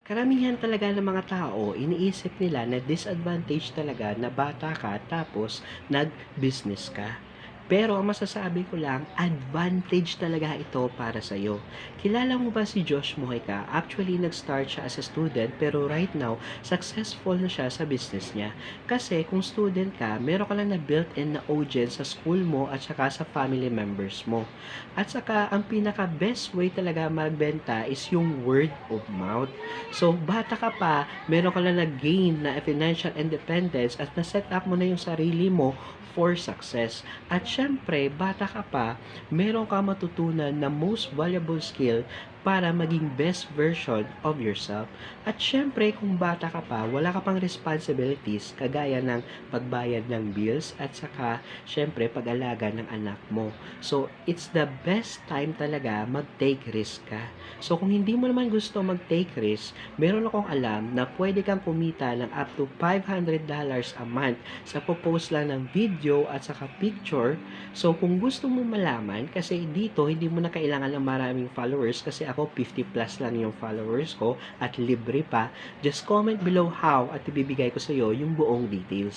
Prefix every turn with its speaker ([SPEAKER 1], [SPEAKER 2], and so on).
[SPEAKER 1] Karamihan talaga ng mga tao, iniisip nila na disadvantage talaga na bata ka tapos nag-business ka. Pero ang masasabi ko lang, advantage talaga ito para sa'yo. Kilala mo ba si Josh Mojica? Actually, nag-start siya as a student pero right now, successful na siya sa business niya. Kasi kung student ka, meron ka lang na built-in na audience sa school mo at saka sa family members mo. At saka, ang pinaka-best way talaga magbenta is yung word of mouth. So, bata ka pa, meron ka lang na-gain na financial independence at na-set up mo na yung sarili mo for success. At syempre, bata ka pa, meron ka matutunan na most valuable skill para maging best version of yourself. At syempre, kung bata ka pa, wala ka pang responsibilities kagaya ng pagbayad ng bills at saka syempre pag-alaga ng anak mo. So, it's the best time talaga mag-take risk ka. So, kung hindi mo naman gusto mag-take risk, meron akong alam na pwede kang kumita ng up to $500 a month sa popost lang ng video at saka picture. So, kung gusto mo malaman, kasi dito hindi mo na kailangan ng maraming followers kasi ako 50 plus lang yung followers ko at libre pa, just comment below how at ibibigay ko sa iyo yung buong details.